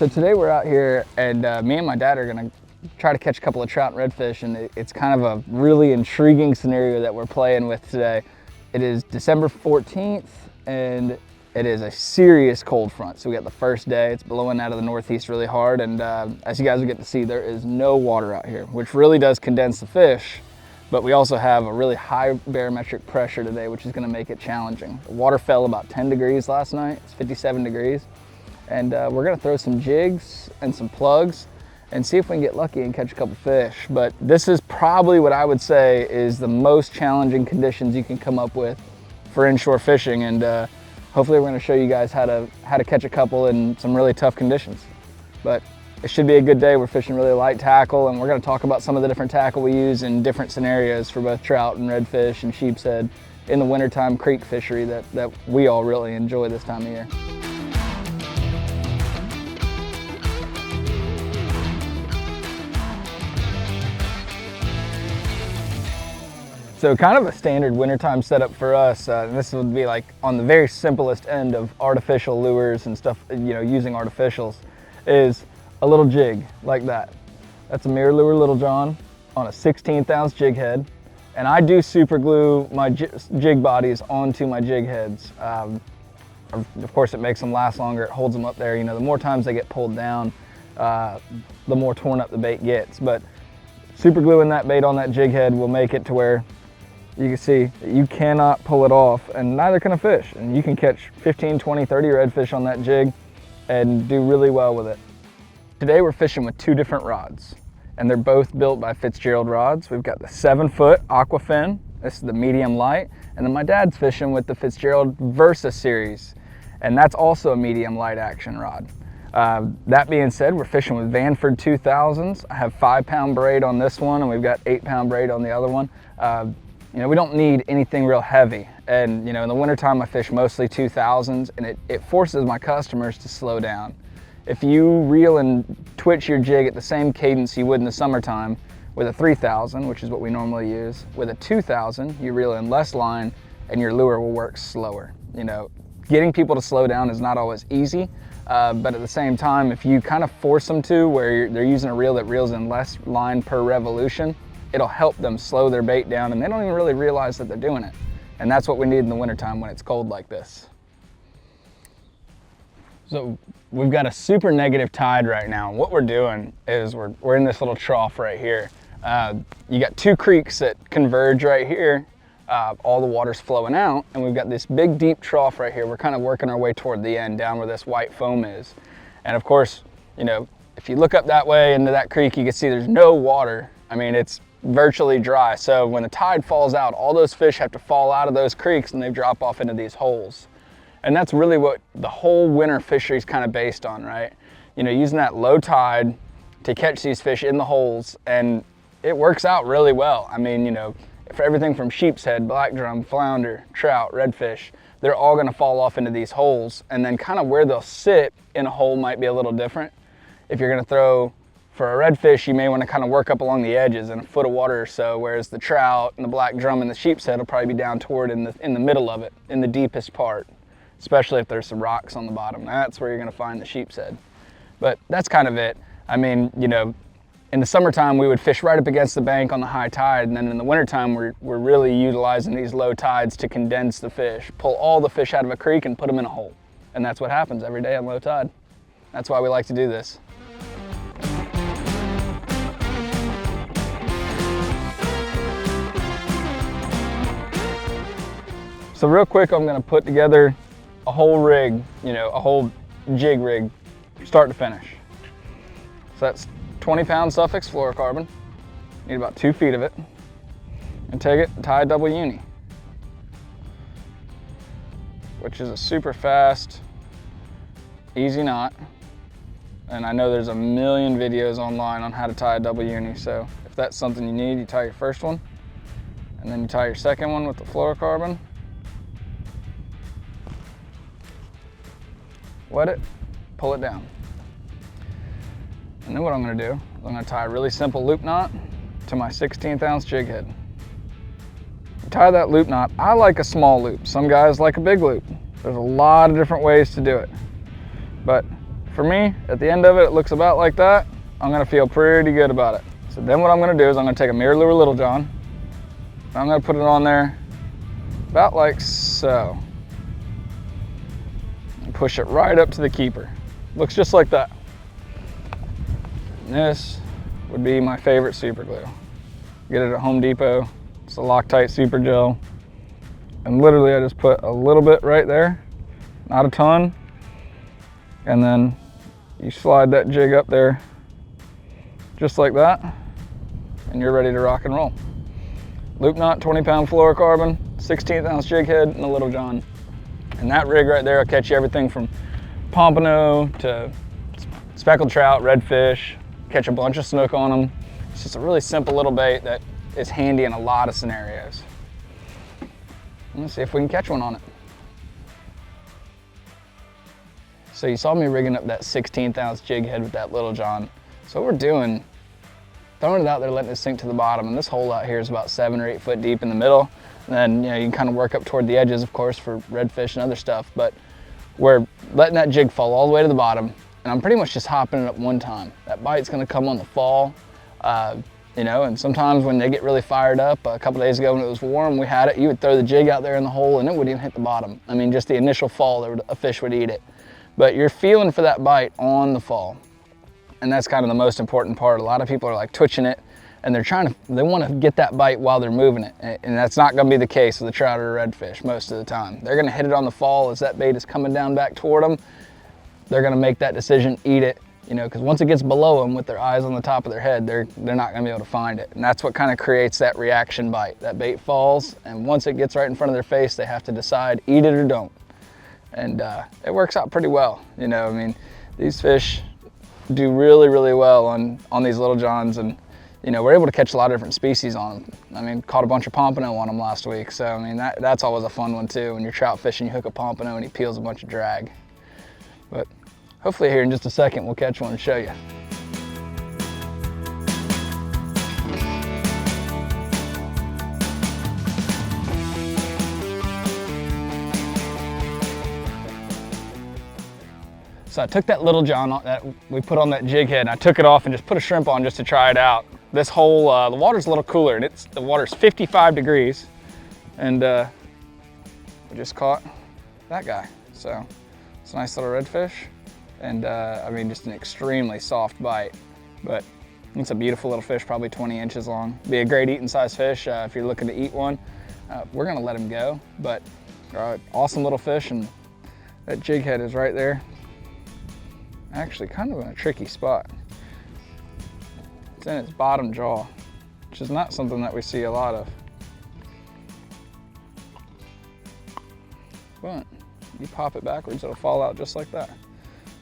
So today we're out here and me and my dad are gonna try to catch a couple of trout and redfish, and it's kind of a really intriguing scenario that we're playing with today. It is December 14th and it is a serious cold front. So we got the first day, it's blowing out of the northeast really hard, and as you guys will get to see, there is no water out here, which really does condense the fish. But we also have a really high barometric pressure today, which is gonna make it challenging. The water fell about 10 degrees last night, it's 57 degrees. And we're gonna throw some jigs and some plugs and see if we can get lucky and catch a couple fish. But this is probably what I would say is the most challenging conditions you can come up with for inshore fishing. And hopefully we're gonna show you guys how to catch a couple in some really tough conditions. But it should be a good day. We're fishing really light tackle, and we're gonna talk about some of the different tackle we use in different scenarios for both trout and redfish and sheepshead in the wintertime creek fishery that we all really enjoy this time of year. So kind of a standard wintertime setup for us, and this would be like on the very simplest end of artificial lures and stuff, you know, using artificials, is a little jig like that. That's a mirror lure Little John on a 16th ounce jig head. And I do super glue my jig bodies onto my jig heads. Of course it makes them last longer, it holds them up there. You know, the more times they get pulled down, the more torn up the bait gets. But super gluing that bait on that jig head will make it to where you can see you cannot pull it off, and neither can a fish. And you can catch 15, 20, 30 redfish on that jig and do really well with it. Today we're fishing with two different rods, and they're both built by Fitzgerald rods. We've got the 7-foot Aquafin, this is the medium light, and then my dad's fishing with the Fitzgerald Versa series, and that's also a medium light action rod. That being said, we're fishing with Vanford 2000s. I have 5-pound braid on this one, and we've got 8-pound braid on the other one. You know, we don't need anything real heavy. And you know, in the wintertime I fish mostly 2000s, and it forces my customers to slow down. If you reel and twitch your jig at the same cadence you would in the summertime with a 3000, which is what we normally use, with a 2000, you reel in less line and your lure will work slower. You know, getting people to slow down is not always easy, but at the same time, if you kind of force them to, where they're using a reel that reels in less line per revolution, it'll help them slow their bait down, and they don't even really realize that they're doing it. And that's what we need in the wintertime when it's cold like this. So we've got a super negative tide right now. What we're doing is we're in this little trough right here. You got two creeks that converge right here. All the water's flowing out, and we've got this big deep trough right here. We're kind of working our way toward the end, down where this white foam is. And of course, you know, if you look up that way into that creek, you can see there's no water. I mean, it's virtually dry. So when the tide falls out, all those fish have to fall out of those creeks and they drop off into these holes. And that's really what the whole winter fishery is kind of based on, right? You know, using that low tide to catch these fish in the holes, and it works out really well. I mean, you know, for everything from sheepshead, black drum, flounder, trout, redfish, they're all gonna fall off into these holes, and then kind of where they'll sit in a hole might be a little different. If you're gonna throw for a redfish, you may want to kind of work up along the edges in a foot of water or so, whereas the trout and the black drum and the sheepshead will probably be down toward in the middle of it, in the deepest part, especially if there's some rocks on the bottom. That's where you're going to find the sheepshead. But that's kind of it. I mean, you know, in the summertime we would fish right up against the bank on the high tide, and then in the wintertime we're really utilizing these low tides to condense the fish, pull all the fish out of a creek and put them in a hole. And that's what happens every day on low tide. That's why we like to do this. So real quick, I'm gonna put together a whole rig, you know, a whole jig rig, start to finish. So that's 20-pound Suffix fluorocarbon. Need about 2 feet of it. And take it and tie a double uni, which is a super fast, easy knot. And I know there's a million videos online on how to tie a double uni. So if that's something you need, you tie your first one, and then you tie your second one with the fluorocarbon. Wet it, pull it down. And then what I'm gonna do is I'm gonna tie a really simple loop knot to my 16th ounce jig head. Tie that loop knot. I like a small loop. Some guys like a big loop. There's a lot of different ways to do it. But for me, at the end of it, it looks about like that. I'm gonna feel pretty good about it. So then what I'm gonna do is I'm gonna take a mirror lure Little John. I'm gonna put it on there about like so. And push it right up to the keeper. Looks just like that. And this would be my favorite super glue. Get it at Home Depot. It's a Loctite super gel. And literally I just put a little bit right there, not a ton. And then you slide that jig up there just like that, and you're ready to rock and roll. Loop knot, 20-pound fluorocarbon, 16th ounce jig head, and a Little John. And that rig right there will catch you everything from pompano to speckled trout, redfish, catch a bunch of snook on them. It's just a really simple little bait that is handy in a lot of scenarios. Let's see if we can catch one on it. So you saw me rigging up that 16th ounce jig head with that Little John. So what we're doing, throwing it out there, letting it sink to the bottom, and this hole out here is about 7 or 8 foot deep in the middle. And then you can kind of work up toward the edges, of course, for redfish and other stuff, but we're letting that jig fall all the way to the bottom, and I'm pretty much just hopping it up one time. That bite's gonna come on the fall, and sometimes when they get really fired up, a couple days ago when it was warm, we had it, you would throw the jig out there in the hole and it wouldn't even hit the bottom. I mean, just the initial fall, a fish would eat it. But you're feeling for that bite on the fall. And that's kind of the most important part. A lot of people are like twitching it and they want to get that bite while they're moving it. And that's not going to be the case with a trout or a redfish most of the time. They're going to hit it on the fall as that bait is coming down back toward them. They're going to make that decision, eat it, because once it gets below them with their eyes on the top of their head, they're not going to be able to find it. And that's what kind of creates that reaction bite. That bait falls, and once it gets right in front of their face, they have to decide, eat it or don't. And it works out pretty well. I mean, these fish do really, really well on these Little Johns, and we're able to catch a lot of different species on them. I mean, caught a bunch of pompano on them last week, so I mean that's always a fun one too. When you're trout fishing, you hook a pompano and he peels a bunch of drag. But hopefully here in just a second we'll catch one and show you. So I took that Little John that we put on that jig head, and I took it off and just put a shrimp on just to try it out. This hole, the water's a little cooler, and the water's 55 degrees, and we just caught that guy. So it's a nice little redfish, and I mean, just an extremely soft bite, but it's a beautiful little fish, probably 20 inches long. Be a great eating size fish if you're looking to eat one. We're gonna let him go, but awesome little fish, and that jig head is right there. Actually kind of in a tricky spot. It's in its bottom jaw, which is not something that we see a lot of. But you pop it backwards, it'll fall out just like that.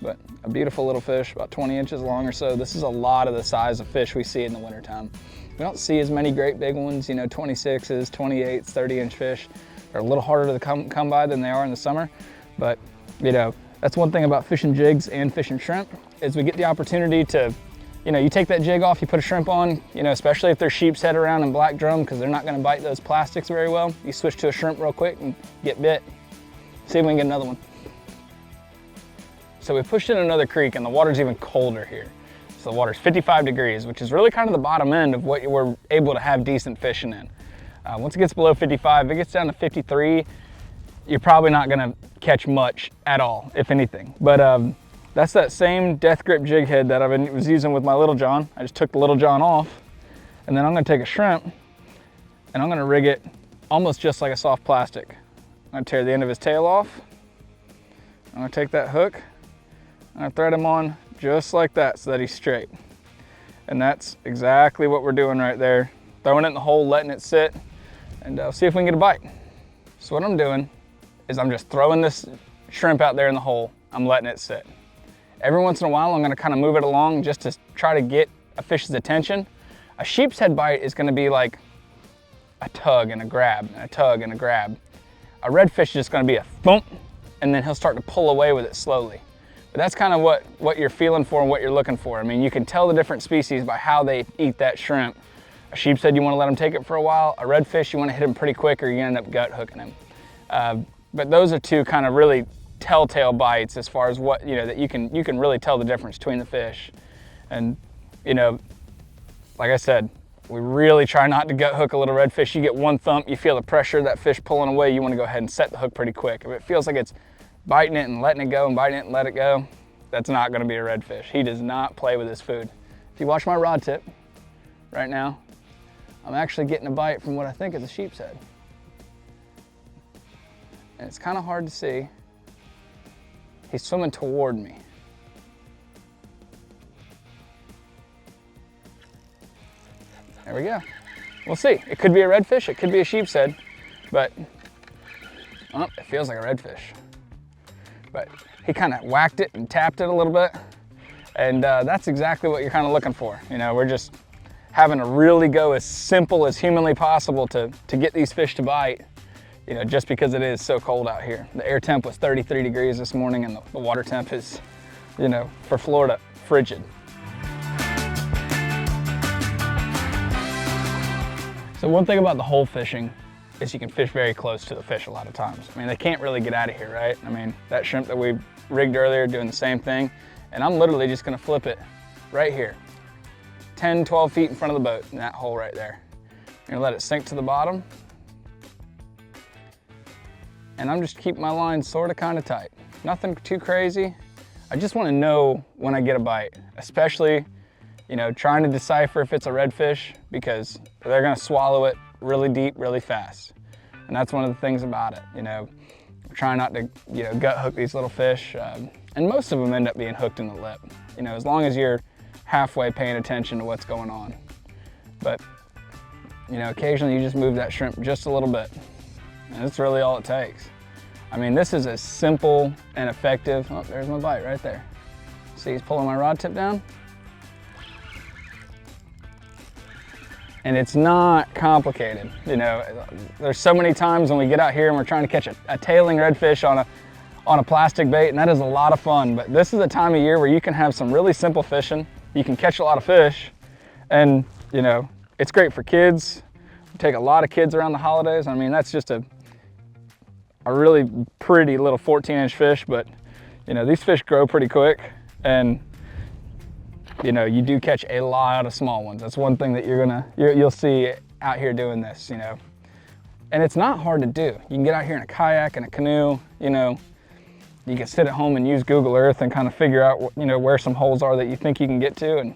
But a beautiful little fish, about 20 inches long or so. This is a lot of the size of fish we see in the wintertime. We don't see as many great big ones, 26s, 28s, 30-inch fish. They're a little harder to come by than they are in the summer, but that's one thing about fishing jigs and fishing shrimp, is we get the opportunity to, you take that jig off, you put a shrimp on, especially if there's sheepshead around and black drum, because they're not going to bite those plastics very well. You switch to a shrimp real quick and get bit. See if we can get another one. So we pushed in another creek, and the water's even colder here. So the water's 55 degrees, which is really kind of the bottom end of what we're able to have decent fishing in. Once it gets below 55, if it gets down to 53, you're probably not gonna catch much at all, if anything. But that's that same death grip jig head that I was using with my Little John. I just took the Little John off, and then I'm gonna take a shrimp, and I'm gonna rig it almost just like a soft plastic. I'm gonna tear the end of his tail off. I'm gonna take that hook, I'm gonna thread him on just like that so that he's straight. And that's exactly what we're doing right there. Throwing it in the hole, letting it sit, and see if we can get a bite. So what I'm doing is I'm just throwing this shrimp out there in the hole. I'm letting it sit. Every once in a while, I'm gonna kind of move it along just to try to get a fish's attention. A sheepshead bite is gonna be like a tug and a grab, and a tug and a grab. A redfish is just gonna be a thump, and then he'll start to pull away with it slowly. But that's kind of what you're feeling for and what you're looking for. I mean, you can tell the different species by how they eat that shrimp. A sheepshead, you wanna let them take it for a while. A redfish, you wanna hit him pretty quick or you end up gut hooking him. But those are two kind of really telltale bites as far as what, that you can really tell the difference between the fish. And, like I said, we really try not to gut hook a little redfish. You get one thump, you feel the pressure of that fish pulling away, you want to go ahead and set the hook pretty quick. If it feels like it's biting it and letting it go and biting it and let it go, that's not going to be a redfish. He does not play with his food. If you watch my rod tip right now, I'm actually getting a bite from what I think is a sheepshead. And it's kind of hard to see. He's swimming toward me. There we go. We'll see. It could be a redfish, it could be a sheepshead, but it feels like a redfish. But he kind of whacked it and tapped it a little bit, and that's exactly what you're kind of looking for. We're just having to really go as simple as humanly possible to get these fish to bite, just because it is so cold out here. The air temp was 33 degrees this morning, and the water temp is, for Florida, frigid. So one thing about the hole fishing is you can fish very close to the fish a lot of times. I mean, they can't really get out of here, right? I mean, that shrimp that we rigged earlier doing the same thing, and I'm literally just gonna flip it right here, 10, 12 feet in front of the boat in that hole right there. I'm gonna let it sink to the bottom, and I'm just keeping my line sort of kind of tight. Nothing too crazy. I just wanna know when I get a bite, especially trying to decipher if it's a redfish, because they're gonna swallow it really deep, really fast. And that's one of the things about it. Try not to, gut hook these little fish. And most of them end up being hooked in the lip, as long as you're halfway paying attention to what's going on. But, occasionally you just move that shrimp just a little bit. And that's really all it takes. I mean, this is as simple and effective. Oh, there's my bite right there. See, he's pulling my rod tip down. And it's not complicated. There's so many times when we get out here and we're trying to catch a tailing redfish on a plastic bait, and that is a lot of fun. But this is a time of year where you can have some really simple fishing. You can catch a lot of fish, and it's great for kids. We take a lot of kids around the holidays. I mean, that's just a really pretty little 14-inch fish, but these fish grow pretty quick, and you do catch a lot of small ones. That's one thing that you'll see out here doing this, And it's not hard to do. You can get out here in a kayak and a canoe, you can sit at home and use Google Earth and kind of figure out, where some holes are that you think you can get to and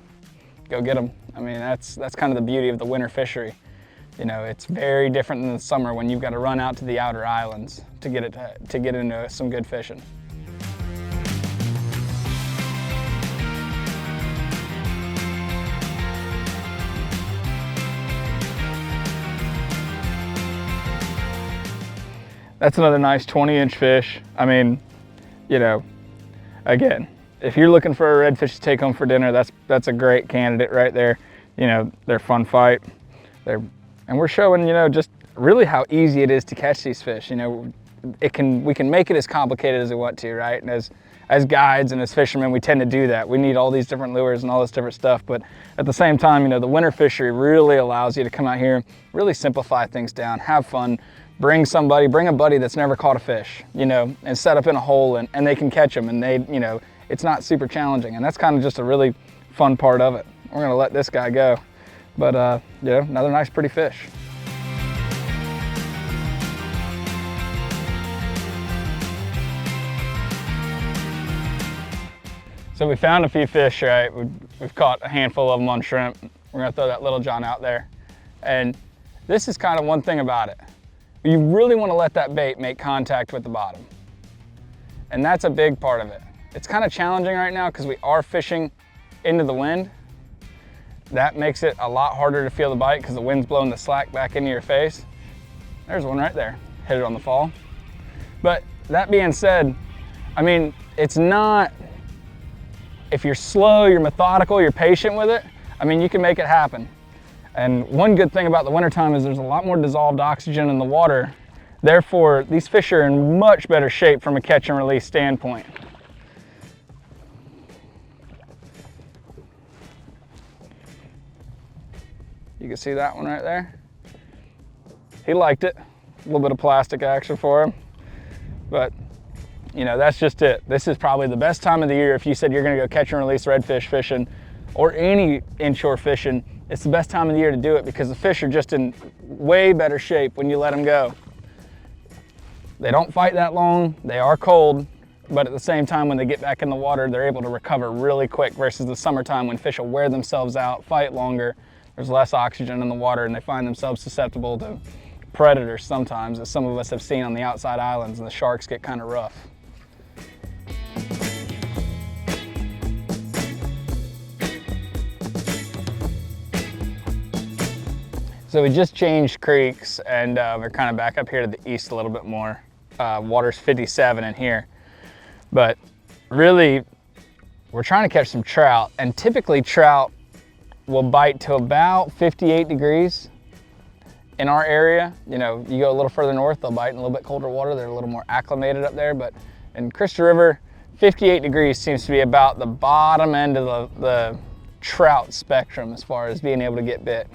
go get them. I mean, that's kind of the beauty of the winter fishery. It's very different than the summer when you've got to run out to the outer islands to get into some good fishing. That's another nice 20-inch fish. I mean, again, if you're looking for a redfish to take home for dinner, that's a great candidate right there. They're fun fight. And we're showing, just really how easy it is to catch these fish. We can make it as complicated as we want to, right? And as guides and as fishermen, we tend to do that. We need all these different lures and all this different stuff, but at the same time, the winter fishery really allows you to come out here, really simplify things down, have fun, bring a buddy that's never caught a fish, and set up in a hole and they can catch them, and it's not super challenging, and that's kind of just a really fun part of it. We're gonna let this guy go, but another nice pretty fish. So we found a few fish, right? We've caught a handful of them on shrimp. We're gonna throw that little John out there. And this is kind of one thing about it. You really wanna let that bait make contact with the bottom. And that's a big part of it. It's kind of challenging right now because we are fishing into the wind. That makes it a lot harder to feel the bite because the wind's blowing the slack back into your face. There's one right there, hit it on the fall. But that being said, I mean, it's not, if you're slow, you're methodical, you're patient with it, I mean, you can make it happen. And one good thing about the wintertime is there's a lot more dissolved oxygen in the water. Therefore, these fish are in much better shape from a catch and release standpoint. You can see that one right there. He liked it. A little bit of plastic action for him. But you know, that's just it. This is probably the best time of the year if you said you're gonna go catch and release redfish fishing or any inshore fishing. It's the best time of the year to do it because the fish are just in way better shape when you let them go. They don't fight that long, they are cold, but at the same time when they get back in the water, they're able to recover really quick versus the summertime when fish will wear themselves out, fight longer, there's less oxygen in the water, and they find themselves susceptible to predators sometimes, as some of us have seen on the outside islands, and the sharks get kind of rough. So we just changed creeks, and we're kind of back up here to the east a little bit more. Water's 57 in here, but really we're trying to catch some trout, and typically trout will bite to about 58 degrees in our area. You know, you go a little further north, they'll bite in a little bit colder water. They're a little more acclimated up there, but in Crystal River, 58 degrees seems to be about the bottom end of the trout spectrum as far as being able to get bit.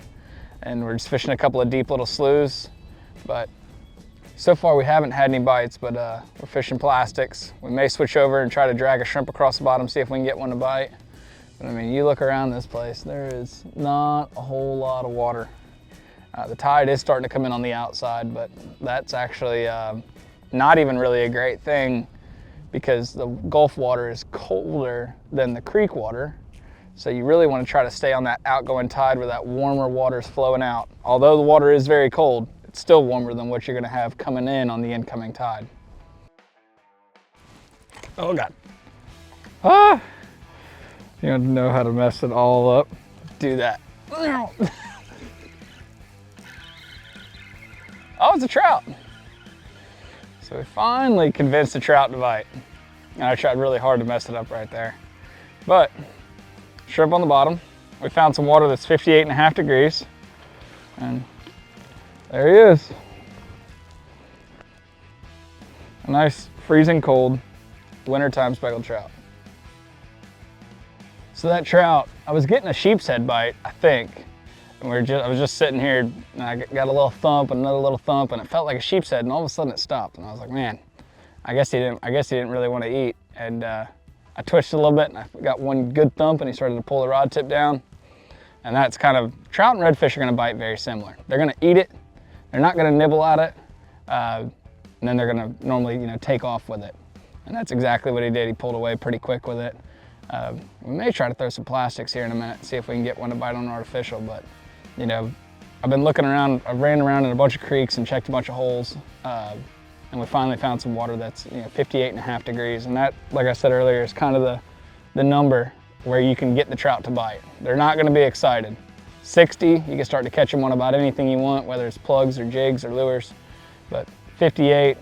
And we're just fishing a couple of deep little sloughs, but so far we haven't had any bites, but we're fishing plastics. We may switch over and try to drag a shrimp across the bottom, see if we can get one to bite. But I mean, you look around this place, there is not a whole lot of water. The tide is starting to come in on the outside, but that's actually not even really a great thing because the Gulf water is colder than the creek water. So you really want to try to stay on that outgoing tide where that warmer water is flowing out. Although the water is very cold, it's still warmer than what you're going to have coming in on the incoming tide. Oh God. Ah! You don't know how to mess it all up. Do that. Oh, it's a trout. So we finally convinced the trout to bite. And I tried really hard to mess it up right there. But shrimp on the bottom. We found some water that's 58.5 degrees. And there he is. A nice freezing cold wintertime speckled trout. So that trout, I was getting a sheepshead bite, I think. And I was just sitting here and I got a little thump and another little thump and it felt like a sheepshead and all of a sudden it stopped. And I was like, man, I guess he didn't really want to eat. And I twitched a little bit and I got one good thump and he started to pull the rod tip down. And that's kind of, trout and redfish are gonna bite very similar. They're gonna eat it, they're not gonna nibble at it, and then they're gonna normally, take off with it. And that's exactly what he did. He pulled away pretty quick with it. We may try to throw some plastics here in a minute, see if we can get one to bite on an artificial, but I've been looking around, I ran around in a bunch of creeks and checked a bunch of holes, and we finally found some water that's 58.5 degrees. And that, like I said earlier, is kind of the number where you can get the trout to bite. They're not gonna be excited. 60, you can start to catch them on about anything you want, whether it's plugs or jigs or lures, but 58,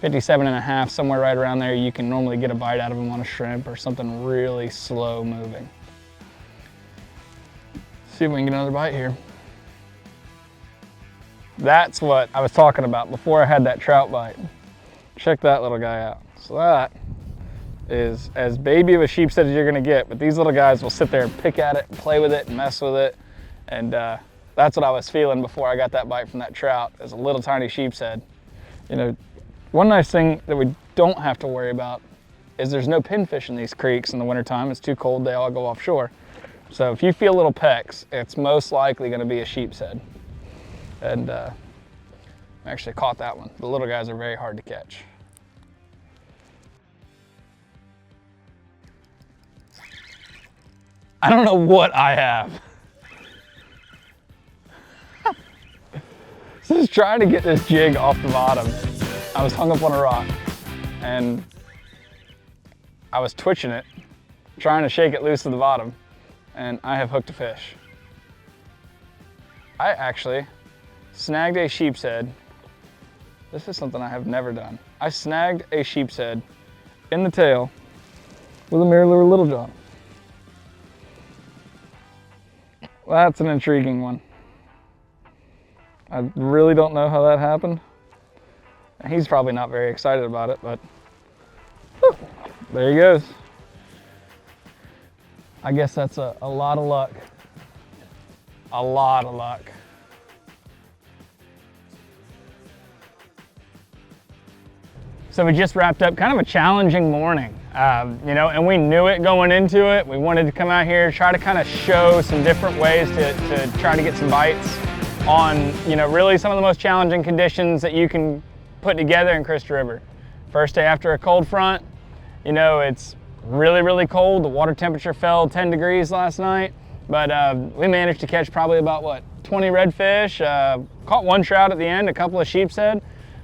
57.5, somewhere right around there, you can normally get a bite out of them on a shrimp or something really slow moving. See if we can get another bite here. That's what I was talking about before I had that trout bite. Check that little guy out. So that is as baby of a sheepshead as you're gonna get, but these little guys will sit there and pick at it and play with it and mess with it. And that's what I was feeling before I got that bite from that trout, is a little tiny sheepshead. One nice thing that we don't have to worry about is there's no pinfish in these creeks in the wintertime. It's too cold, they all go offshore. So if you feel little pecks, it's most likely gonna be a sheepshead. And I actually caught that one. The little guys are very hard to catch. I don't know what I have. So just trying to get this jig off the bottom. I was hung up on a rock and I was twitching it, trying to shake it loose to the bottom, and I have hooked a fish. I actually snagged a sheepshead. This is something I have never done. I snagged a sheepshead in the tail with a mirror lure little john. That's an intriguing one. I really don't know how that happened. He's probably not very excited about it, but whew, there he goes. I guess that's a lot of luck. A lot of luck. So we just wrapped up kind of a challenging morning, you know, and we knew it going into it. We wanted to come out here, try to kind of show some different ways to try to get some bites on, you know, really some of the most challenging conditions that you can put together in Crystal River. First day after a cold front, you know, it's really, really cold. The water temperature fell 10 degrees last night, but we managed to catch probably about, what, 20 redfish, caught one trout at the end, a couple of sheepshead.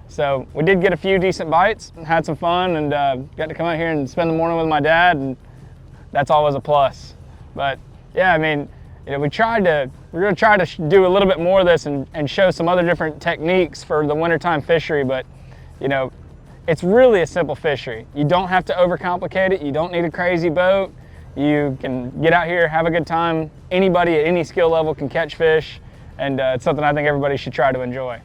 So we did get a few decent bites, had some fun, and got to come out here and spend the morning with my dad, and that's always a plus. But yeah, I mean, you know, we're gonna try to do a little bit more of this and show some other different techniques for the wintertime fishery, but you know, it's really a simple fishery. You don't have to overcomplicate it. You don't need a crazy boat. You can get out here, have a good time. Anybody at any skill level can catch fish, and it's something I think everybody should try to enjoy.